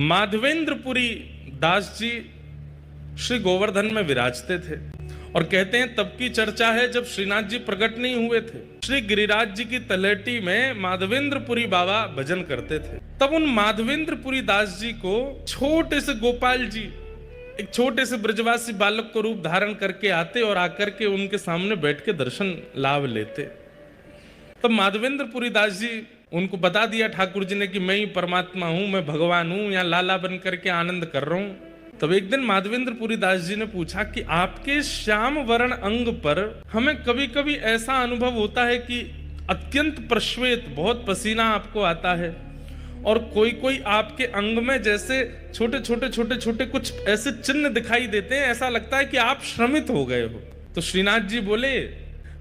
माधवेंद्रपुरी दास जी श्री गोवर्धन में विराजते थे और कहते हैं तब की चर्चा है जब श्रीनाथ जी प्रकट नहीं हुए थे। श्री गिरिराज जी की तलहटी में माधवेंद्रपुरी बाबा भजन करते थे। तब उन माधवेंद्रपुरी दास जी को छोटे से गोपाल जी एक छोटे से ब्रजवासी बालक को रूप धारण करके आते और आकर के उनके सामने बैठ के दर्शन लाभ लेते। तब माधवेंद्रपुरी दास जी उनको बता दिया ठाकुर जी ने कि मैं ही परमात्मा हूं, मैं भगवान हूं, यहाँ लाला बन करके आनंद कर रहा हूं। तब एक दिन माधवेंद्रपुरी दास जी ने पूछा कि आपके श्याम वर्ण अंग पर हमें कभी कभी ऐसा अनुभव होता है कि अत्यंत प्रश्वेत, बहुत पसीना आपको आता है और कोई कोई आपके अंग में जैसे छोटे छोटे कुछ ऐसे चिन्ह दिखाई देते हैं, ऐसा लगता है कि आप श्रमित हो गए हो। तो श्रीनाथ जी बोले,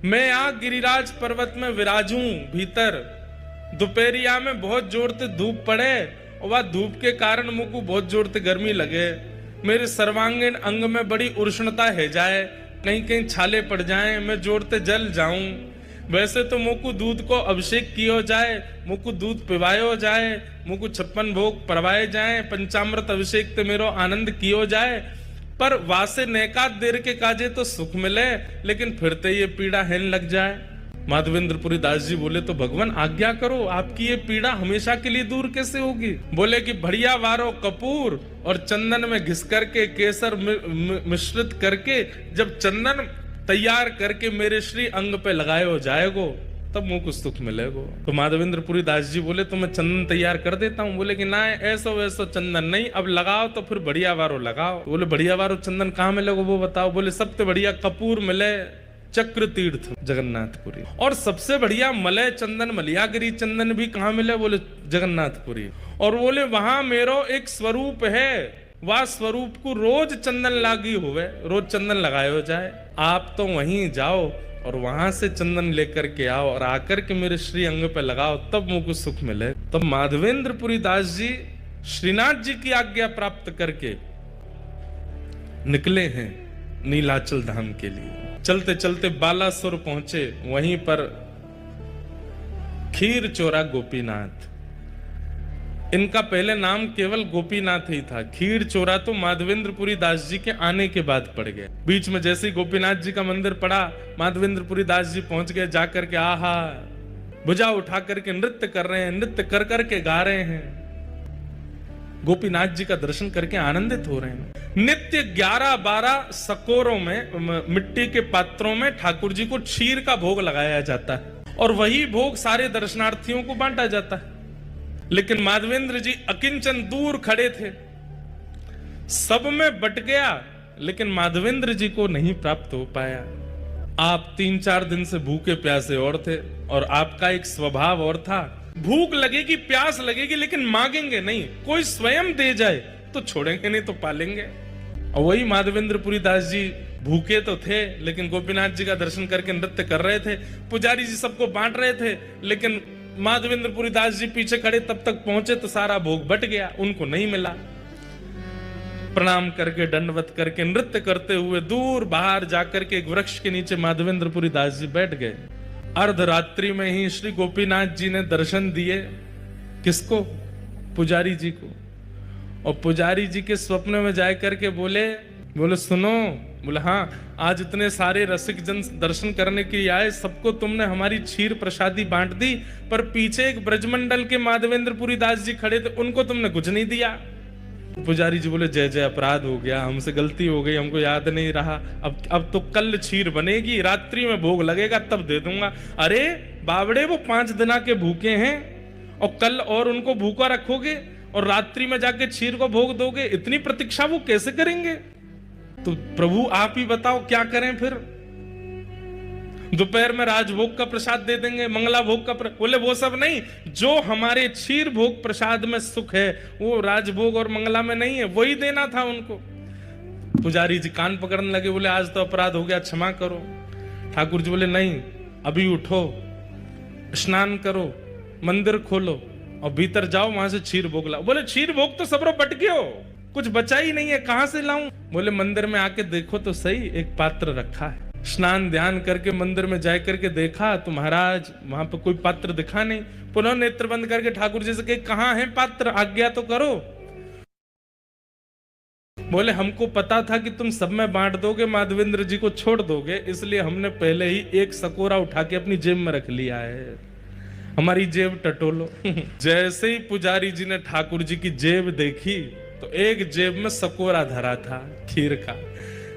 मैं आ गिरिराज पर्वत में विराजूं भीतर, दोपहरिया में बहुत जोर से धूप पड़े और वह धूप के कारण मुझको बहुत जोर से गर्मी लगे, मेरे सर्वांगीण अंग में बड़ी उष्णता है जाए, कहीं कहीं छाले पड़ जाएं, मैं जोर से जल जाऊं। वैसे तो मुझको दूध को अभिषेक किया जाए, मुझको दूध पिवायो जाए, मुझको 56 भोग परवाए जाए, पंचामृत अभिषेक ते मेरो आनंद कियो जाए, पर वासे नेकात देर के काजे तो सुख मिले, लेकिन फिर ते ये पीड़ा हेन लग जाए। माधवेंद्रपुरी दास जी बोले, तो भगवान आज्ञा करो, आपकी ये पीड़ा हमेशा के लिए दूर कैसे होगी? बोले कि बढ़िया वारो कपूर और चंदन में घिस करके केसर मिश्रित करके जब चंदन तैयार करके मेरे श्री अंग पे लगाए हो जाएगो तब मुझको सुख मिलेगो। तो माधवेंद्रपुरी दास जी बोले, तो मैं चंदन तैयार कर देता हूँ। बोले कि ना, ऐसा वैसा चंदन नहीं, अब लगाओ तो फिर बढ़िया वारो लगाओ। बोले बढ़िया वारो चंदन कहाँ मिलेगा वो बताओ? बोले सबसे बढ़िया कपूर मिले चक्र तीर्थ जगन्नाथपुरी, और सबसे बढ़िया मलय चंदन मलियागिरी चंदन भी कहाँ मिले? बोले जगन्नाथपुरी। और बोले वहां मेरो एक स्वरूप है, वह स्वरूप को रोज चंदन लागी हुए, रोज चंदन लगाए हो जाए। आप तो वहीं जाओ और वहां से चंदन लेकर के आओ और आकर के मेरे श्री अंग पे लगाओ, तब मुझको सुख मिले। तब माधवेंद्रपुरी दास जी श्रीनाथ जी की आज्ञा प्राप्त करके निकले हैं नीलाचल धाम के लिए। चलते चलते बालासुर पहुंचे, वहीं पर खीर चोरा गोपीनाथ, इनका पहले नाम केवल गोपीनाथ ही था। खीर चोरा तो माधवेंद्रपुरी दास जी के आने के बाद पड़ गए। बीच में जैसे ही गोपीनाथ जी का मंदिर पड़ा, माधवेंद्रपुरी दास जी पहुंच गए। जाकर के आहा भुजा उठा करके नृत्य कर रहे हैं, नृत्य कर करके गा रहे हैं, गोपीनाथ जी का दर्शन करके आनंदित हो रहे हैं। नित्य 11-12 सकोरों में, मिट्टी के पात्रों में ठाकुर जी को क्षीर का भोग लगाया जाता है और वही भोग सारे दर्शनार्थियों को बांटा जाता है। लेकिन माधवेंद्र जी अकिंचन दूर खड़े थे, सब में बट गया, लेकिन माधवेंद्र जी को नहीं प्राप्त हो पाया। आप 3-4 दिन से भूखे प्यासे और थे और आपका एक स्वभाव और था, भूख लगेगी प्यास लगेगी लेकिन मांगेंगे नहीं, कोई स्वयं दे जाए तो छोड़ेंगे नहीं तो पालेंगे। और वही माधवेंद्रपुरी दास जी भूखे तो थे लेकिन गोपीनाथ जी का दर्शन करके नृत्य कर रहे थे। पुजारी जी सबको बांट रहे थे, लेकिन माधवेंद्रपुरी दास जी पीछे खड़े, तब तक पहुंचे तो सारा भोग बट गया, उनको नहीं मिला। प्रणाम करके दंडवत करके नृत्य करते हुए दूर बाहर जाकर के एक वृक्ष के नीचे माधवेंद्रपुरी दास जी बैठ गए। अर्धरात्रि में ही श्री गोपीनाथ जी ने दर्शन दिए। किसको? पुजारी जी को। और पुजारी जी के स्वप्न में जाकर के बोले सुनो। बोले हाँ, आज इतने सारे रसिक जन दर्शन करने के लिए आए, सबको तुमने हमारी क्षीर प्रसादी बांट दी, पर पीछे एक ब्रजमंडल के माधवेंद्रपुरी दास जी खड़े थे, उनको तुमने कुछ नहीं दिया। पुजारी जी बोले, जय जय, अपराध हो गया, हमसे गलती हो गई, हमको याद नहीं रहा। अब तो कल क्षीर बनेगी, रात्रि में भोग लगेगा तब दे दूंगा। अरे बावड़े, वो 5 दिन के भूखे हैं और कल और उनको भूखा रखोगे और रात्रि में जाके क्षीर को भोग दोगे? इतनी प्रतीक्षा वो कैसे करेंगे? तो प्रभु आप ही बताओ क्या करें फिर? दोपहर में राजभोग का प्रसाद दे देंगे, मंगला भोग का बोले वो सब नहीं, जो हमारे क्षीर भोग प्रसाद में सुख है वो राजभोग और मंगला में नहीं है, वही देना था उनको। पुजारी जी कान पकड़ने लगे, बोले आज तो अपराध हो गया, क्षमा करो। ठाकुर जी बोले नहीं, अभी उठो, स्नान करो, मंदिर खोलो और भीतर जाओ, वहां से क्षीर भोग लाओ। बोले क्षीर भोग तो सबरो बट गयो, कुछ बचा ही नहीं है, कहां से लाऊं? बोले मंदिर में आके देखो तो सही, एक पात्र रखा है। स्नान ध्यान करके मंदिर में जा करके देखा तो महाराज वहां पर कोई पात्र दिखा नहीं। पुनः नेत्र बंद करके ठाकुर जी से कहे, कहां है पात्र, आज्ञा तो करो। बोले हमको पता था कि तुम सब में बांट दोगे, माधवेंद्र जी को छोड़ दोगे, इसलिए हमने पहले ही एक सकोरा उठा के अपनी जेब में रख लिया है, हमारी जेब टटोलो। जैसे ही पुजारी जी ने ठाकुर जी की जेब देखी तो एक जेब में सकोरा धरा था खीर का।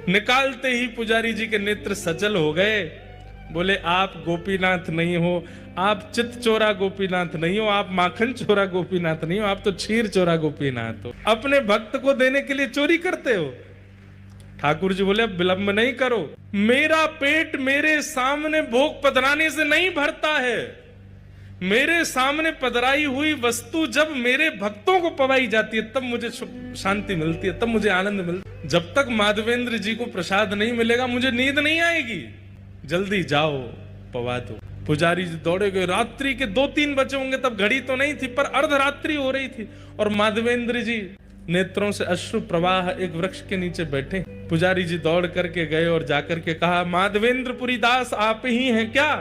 निकालते ही पुजारी जी के नेत्र सचल हो गए। बोले आप गोपीनाथ नहीं हो, आप चित चोरा गोपीनाथ नहीं हो, आप माखन चोरा गोपीनाथ नहीं हो, आप तो क्षीर चोरा गोपीनाथ हो। अपने भक्त को देने के लिए चोरी करते हो। ठाकुर जी बोले अब विलंब नहीं करो, मेरा पेट मेरे सामने भोग पधराने से नहीं भरता है। मेरे सामने पधराई हुई वस्तु जब मेरे भक्तों को पवाई जाती है तब मुझे शांति मिलती है, तब मुझे आनंद मिलता है। जब तक माधवेंद्र जी को प्रसाद नहीं मिलेगा मुझे नींद नहीं आएगी। जल्दी जाओ पवा दो। पुजारी जी दौड़े गए। रात्रि के 2-3 बजे होंगे, तब घड़ी तो नहीं थी पर अर्धरात्रि हो रही थी और माधवेंद्र जी नेत्रों से अश्रु प्रवाह एक वृक्ष के नीचे बैठे। पुजारी जी दौड़ करके गए और जाकर के कहा माधवेंद्रपुरी दास आप ही हैं क्या?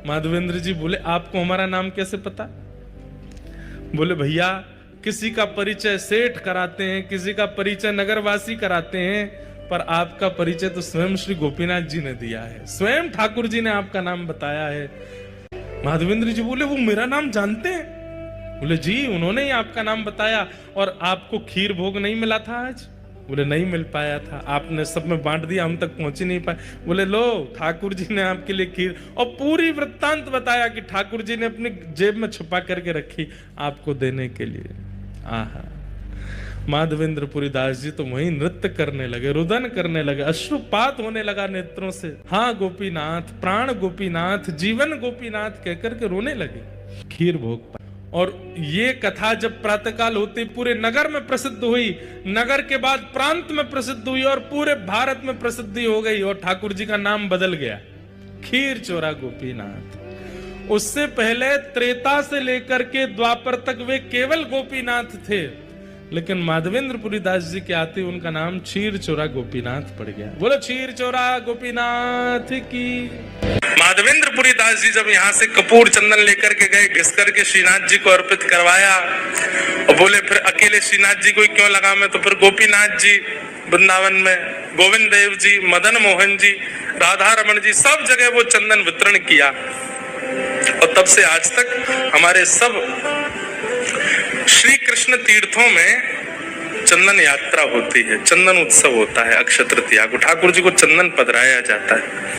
माधवेंद्र जी बोले आपको हमारा नाम कैसे पता? बोले भैया किसी का परिचय सेठ कराते हैं, किसी का परिचय नगरवासी कराते हैं, पर आपका परिचय तो स्वयं श्री गोपीनाथ जी ने दिया है, स्वयं ठाकुर जी ने आपका नाम बताया है। माधवेंद्र जी बोले वो मेरा नाम जानते हैं? बोले जी उन्होंने ही आपका नाम बताया। और आपको खीर भोग नहीं मिला था आज? बोले नहीं मिल पाया था, आपने सब में बांट दिया, हम तक पहुंच ही नहीं पाए। बोले लो ठाकुर जी ने आपके लिए खीर, और पूरी वृत्तांत बताया कि ठाकुर जी ने अपनी जेब में छुपा करके रखी आपको देने के लिए। आहा, माधवेंद्रपुरी दास जी तो वहीं नृत्य करने लगे, रुदन करने लगे, अश्रुपात होने लगा नेत्रों से। हाँ गोपीनाथ, प्राण गोपीनाथ, जीवन गोपीनाथ कहकर के रोने लगे खीर भोग पर। और ये कथा जब प्रातःकाल होते पूरे नगर में प्रसिद्ध हुई, नगर के बाद प्रांत में प्रसिद्ध हुई और पूरे भारत में प्रसिद्धि हो गई और ठाकुर जी का नाम बदल गया, खीर चोरा गोपीनाथ। उससे पहले त्रेता से लेकर के द्वापर तक वे केवल गोपीनाथ थे, लेकिन माधवेंद्रपुरी दास जी के आते उनका नाम क्षीर चोरा गोपीनाथ पड़ गया। बोलो क्षीर चोरा गोपीनाथ की। माधवेंद्रपुरी दास जी जब यहाँ से कपूर चंदन लेकर के गए, घिस करके श्रीनाथ जी को अर्पित करवाया और बोले फिर अकेले श्रीनाथ जी को ही क्यों लगा मैं, तो फिर गोपीनाथ जी वृंदावन में, गोविंद देव जी, मदन मोहन जी, राधा रमन जी, सब जगह वो चंदन वितरण किया। और तब से आज तक हमारे सब श्री कृष्ण तीर्थों में चंदन यात्रा होती है, चंदन उत्सव होता है। अक्षय तृतीया को ठाकुर जी को चंदन पधराया जाता है।